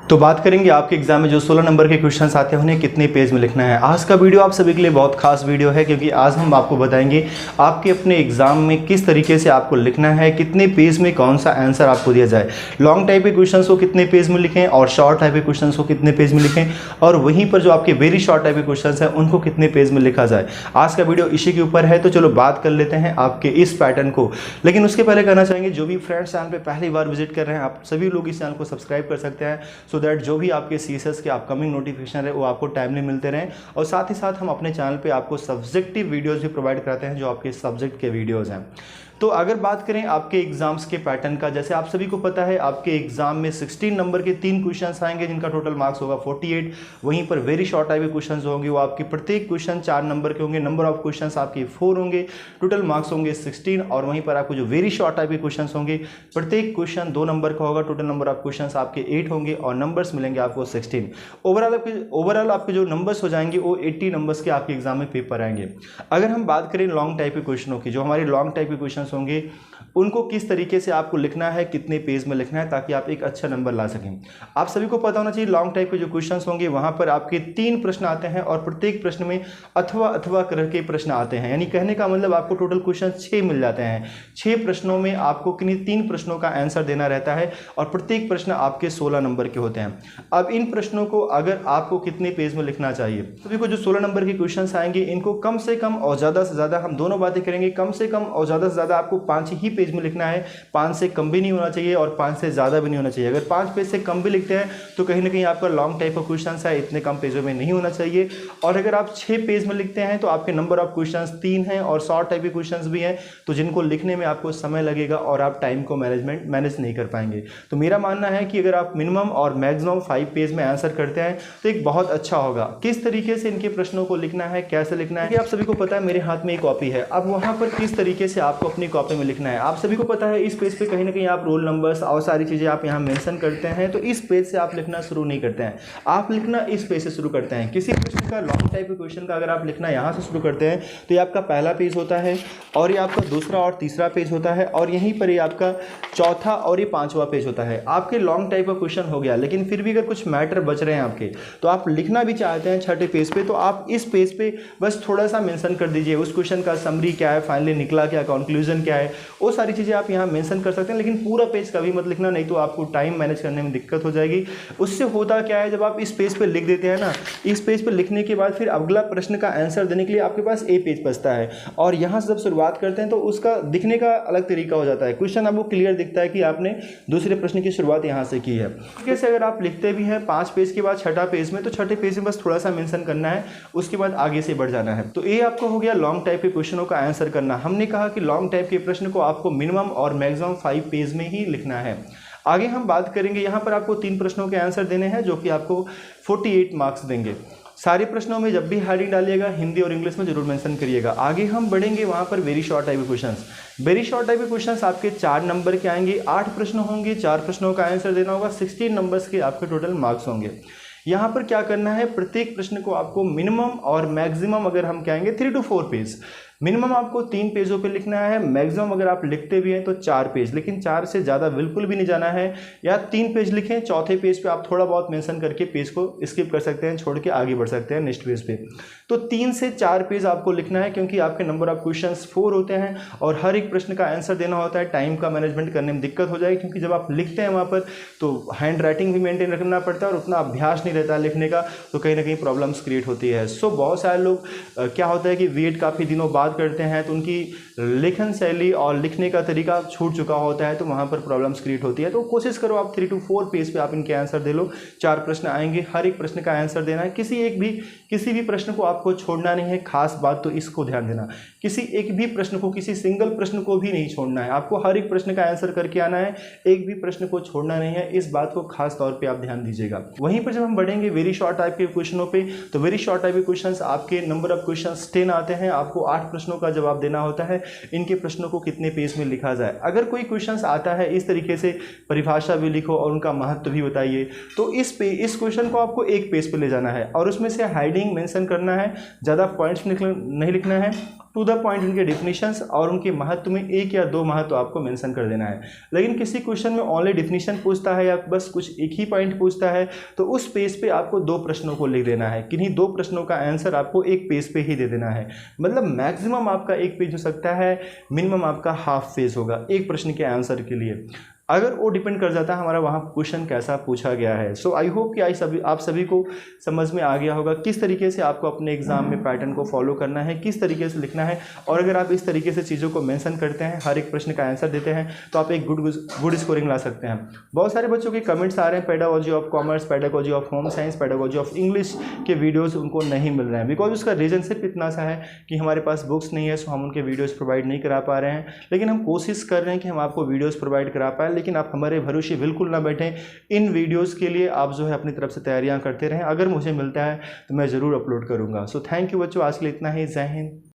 तो बात करेंगे आपके एग्जाम में जो 16 नंबर के क्वेश्चंस आते हैं उन्हें कितने पेज में लिखना है। आज का वीडियो आप सभी के लिए बहुत खास वीडियो है, क्योंकि आज हम आपको बताएंगे आपके अपने एग्जाम में किस तरीके से आपको लिखना है, कितने पेज में कौन सा आंसर आपको दिया जाए। लॉन्ग टाइप के क्वेश्चंस को कितने पेज में लिखें और शॉर्ट टाइप के क्वेश्चंस को कितने पेज में लिखें, और वहीं पर जो आपके वेरी शॉर्ट टाइप के क्वेश्चंस हैं उनको कितने पेज में लिखा जाए। आज का वीडियो इसी के ऊपर है। तो चलो बात कर लेते हैं आपके इस पैटर्न को। लेकिन उसके पहले कहना चाहेंगे जो भी फ्रेंड्स चैनल पे पहली बार विजिट कर रहे हैं, आप सभी लोग इस चैनल को सब्सक्राइब कर सकते हैं, सो दैट जो भी आपके सीएसएस के अपकमिंग नोटिफिकेशन है वो आपको टाइमली मिलते रहें। और साथ ही साथ हम अपने चैनल पे आपको सब्जेक्टिव वीडियोस भी प्रोवाइड कराते हैं जो आपके सब्जेक्ट के वीडियोस हैं। तो अगर बात करें आपके एग्जाम्स के पैटर्न का, जैसे आप सभी को पता है आपके एग्जाम में 16 नंबर के 3 क्वेश्चंस आएंगे जिनका टोटल मार्क्स होगा 48। वहीं पर वेरी शॉर्ट टाइप के क्वेश्चंस होंगे, वो आपके प्रत्येक क्वेश्चन 4 नंबर के होंगे, नंबर ऑफ क्वेश्चंस आपके 4 होंगे, टोटल मार्क्स होंगे 16। और वहीं पर आपको जो वेरी शॉर्ट टाइप के क्वेश्चंस होंगे, प्रत्येक क्वेश्चन 2 नंबर का होगा, टोटल नंबर ऑफ क्वेश्चंस आपके 8 होंगे और नंबर्स मिलेंगे आपको 16। ओवरऑल आपके जो नंबर्स हो जाएंगे वो 80 नंबर्स के आपके एग्जाम में पेपर आएंगे। अगर हम बात करें लॉन्ग टाइप के क्वेश्चनों की, जो हमारे लॉन्ग टाइप के क्वेश्चंस होंगे उनको किस तरीके से आपको लिखना है, कितने पेज में लिखना है, ताकि आप एक अच्छा नंबर ला सकें। आप सभी को पता होना चाहिए लॉन्ग टाइप के जो क्वेश्चंस होंगे वहां पर आपके 3 प्रश्न आते हैं और प्रत्येक प्रश्न में अथवा अथवा करके प्रश्न आते हैं। यानी कहने का मतलब आपको टोटल क्वेश्चन 6 मिल जाते हैं। 6 प्रश्नों में आपको किन्हीं 3 प्रश्नों का आंसर देना रहता है और प्रत्येक प्रश्न आपके 16 नंबर के होते हैं। अब इन प्रश्नों को अगर आपको कितने पेज में लिखना चाहिए, सभी को जो 16 नंबर के क्वेश्चन आएंगे इनको कम से कम और ज्यादा से ज्यादा हम दोनों बातें करेंगे। कम से कम और ज्यादा से ज्यादा आपको 5 ही पेज में लिखना है, 5 से कम भी नहीं होना चाहिए और 5 से ज़्यादा भी नहीं होना चाहिए। अगर 5 पेज से कम भी लिखते हैं तो कहीं ना कहीं आपका लॉन्ग टाइप ऑफ क्वेश्चंस है, इतने कम पेजों में नहीं होना चाहिए। और अगर आप 6 पेज में लिखते हैं तो आपके नंबर ऑफ क्वेश्चंस 3 हैं और शॉर्ट टाइप के क्वेश्चंस भी हैं, तो जिनको लिखने में आपको समय लगेगा और आप टाइम को मैनेज नहीं कर पाएंगे। तो मेरा मानना है कि अगर आप मिनिमम और मैक्सिमम 5 पेज में आंसर करते हैं तो एक बहुत अच्छा होगा। किस तरीके से इनके प्रश्नों को लिखना है, कैसे लिखना है, आप सभी को पता है। मेरे हाथ में एक कॉपी है, अब वहां पर किस तरीके से आपको अपनी कॉपी में लिखना है आप सभी को पता है। इस पेज पे कहीं ना कहीं आप रोल नंबर्स और सारी चीज़ें आप यहाँ मेंशन करते हैं, तो इस पेज से आप लिखना शुरू नहीं करते हैं, आप लिखना इस पेज से शुरू करते हैं। किसी प्रश्न का लॉन्ग टाइप के क्वेश्चन का अगर आप लिखना यहाँ से शुरू करते हैं तो ये आपका पहला पेज होता है और ये आपका दूसरा और तीसरा पेज होता है और यहीं पर ये आपका चौथा और ये 5वां पेज होता है। आपके लॉन्ग टाइप का क्वेश्चन हो गया, लेकिन फिर भी अगर कुछ मैटर बच रहे हैं आपके, तो आप लिखना भी चाहते हैं 6ठे पेज पे, तो आप इस पेज पे बस थोड़ा सा मेंशन कर दीजिए उस क्वेश्चन का समरी क्या है, फाइनली निकला क्या, कंक्लूजन क्या है, वो सारी चीज़ें आप यहाँ मेंशन कर सकते हैं। लेकिन पूरा पेज कभी मत लिखना, नहीं तो आपको टाइम मैनेज करने में दिक्कत हो जाएगी। उससे होता क्या है, जब आप इस पेज पे लिख देते हैं ना, इस पेज पे लिखने के बाद फिर अगला प्रश्न का आंसर देने के लिए आपके पास ए पेज बचता है और यहाँ से जब शुरुआत करते हैं तो उसका दिखने का अलग तरीका हो जाता है। क्वेश्चन आपको क्लियर दिखता है कि आपने दूसरे प्रश्न की शुरुआत यहाँ से की है। जैसे अगर आप लिखते भी हैं 5 पेज के बाद 6ठा पेज में, तो 6ठे पेज में बस थोड़ा सा मेंशन करना है, उसके बाद आगे से बढ़ जाना है। तो ये आपको हो गया लॉन्ग टाइप के क्वेश्चनों का आंसर करना। हमने कहा कि लॉन्ग टाइप के प्रश्न को आपको मिनिमम और मैक्सिमम 5 पेज में ही लिखना है। आगे हम बात करेंगे, यहाँ पर आपको 3 प्रश्नों के आंसर देने हैं जो कि आपको 48 मार्क्स देंगे। सारे प्रश्नों में जब भी हेडिंग डालिएगा हिंदी और इंग्लिश में जरूर मेंशन करिएगा। आगे हम बढ़ेंगे वहाँ पर वेरी शॉर्ट टाइप के क्वेश्चंस। वेरी शॉर्ट टाइप के क्वेश्चंस आपके 4 नंबर के आएंगे, 8 प्रश्न होंगे, 4 प्रश्नों का आंसर देना होगा, 16 नंबर्स के आपके टोटल मार्क्स होंगे। यहाँ पर क्या करना है, प्रत्येक प्रश्न को आपको मिनिमम और मैक्सिमम अगर हम कहेंगे 3 to 4 पेज, मिनिमम आपको 3 पेजों पे लिखना है, मैक्सिमम अगर आप लिखते भी हैं तो 4 पेज, लेकिन 4 से ज़्यादा बिल्कुल भी नहीं जाना है। या 3 पेज लिखें, चौथे पेज पे आप थोड़ा बहुत मेंशन करके पेज को स्किप कर सकते हैं, छोड़ के आगे बढ़ सकते हैं नेक्स्ट पेज पे। तो 3 से 4 पेज आपको लिखना है, क्योंकि आपके नंबर ऑफ क्वेश्चंस 4 होते हैं और हर एक प्रश्न का आंसर देना होता है। टाइम का मैनेजमेंट करने में दिक्कत हो जाएगी, क्योंकि जब आप लिखते हैं वहाँ पर तो हैंड राइटिंग भी मेंटेन रखना पड़ता है और उतना अभ्यास नहीं रहता है लिखने का, तो कहीं ना कहीं प्रॉब्लम्स क्रिएट होती है। सो बहुत सारे लोग क्या होता है कि वेट काफ़ी दिनों बाद करते हैं तो उनकी लेखन शैली और लिखने का तरीका छूट चुका होता है, तो वहाँ पर प्रॉब्लम्स क्रिएट होती है। तो कोशिश करो आप 3 to 4 पेज पे आप इनके आंसर दे लो। 4 प्रश्न आएंगे, हर एक प्रश्न का आंसर देना है, किसी भी प्रश्न को आपको छोड़ना नहीं है। खास बात तो इसको ध्यान देना, किसी एक भी प्रश्न को, किसी सिंगल प्रश्न को भी नहीं छोड़ना है, आपको हर एक प्रश्न का आंसर करके आना है, एक भी प्रश्न को छोड़ना नहीं है। इस बात को खास तौर पर आप ध्यान दीजिएगा। वहीं पर जब हम बढ़ेंगे वेरी शॉर्ट टाइप के क्वेश्चनों पे, तो वेरी शॉर्ट टाइप के क्वेश्चन आपके नंबर ऑफ क्वेश्चन 10 आते हैं, आपको 8 प्रश्नों का जवाब देना होता है। इनके प्रश्नों को कितने पेज में लिखा जाए, अगर कोई क्वेश्चन आता है इस तरीके से परिभाषा भी लिखो और उनका महत्व भी बताइए, तो इस क्वेश्चन को आपको 1 पेज पे ले जाना है और उसमें से हेडिंग मेंशन करना है, ज़्यादा पॉइंट्स नहीं लिखना है टू द पॉइंट उनके डिफिनीशंस और उनके महत्व में एक या दो महत्व आपको मेंशन कर देना है। लेकिन किसी क्वेश्चन में ओनली डिफिनीशन पूछता है या बस कुछ एक ही पॉइंट पूछता है तो उस पेज पे आपको 2 प्रश्नों को लिख देना है। किन्हीं 2 प्रश्नों का आंसर आपको एक पेज पे ही दे देना है। मतलब मैक्सिमम आपका एक पेज हो सकता है, मिनिमम आपका हाफ पेज होगा एक प्रश्न के आंसर के लिए। अगर वो डिपेंड कर जाता है हमारा वहाँ क्वेश्चन कैसा पूछा गया है। सो आई होप कि आप सभी को समझ में आ गया होगा किस तरीके से आपको अपने एग्जाम में पैटर्न को फॉलो करना है, किस तरीके से लिखना है। और अगर आप इस तरीके से चीज़ों को मेंशन करते हैं, हर एक प्रश्न का आंसर देते हैं, तो आप एक गुड स्कोरिंग ला सकते हैं। बहुत सारे बच्चों के कमेंट्स आ रहे हैं pedagogy of commerce, pedagogy of home science, pedagogy of English के वीडियोज़ उनको नहीं मिल रहे हैं। बिकॉज उसका रीज़न सिर्फ इतना सा है कि हमारे पास बुक्स नहीं है, सो हम उनके वीडियोज़ प्रोवाइड नहीं करा पा रहे हैं। लेकिन हम कोशिश कर रहे हैं कि हम आपको वीडियोज़ प्रोवाइड करा पाएँ। लेकिन आप हमारे भरोसे बिल्कुल ना बैठें, इन वीडियोस के लिए आप जो है अपनी तरफ से तैयारियां करते रहें। अगर मुझे मिलता है तो मैं ज़रूर अपलोड करूंगा। सो थैंक यू बच्चों, आज के लिए इतना ही। जय हिंद।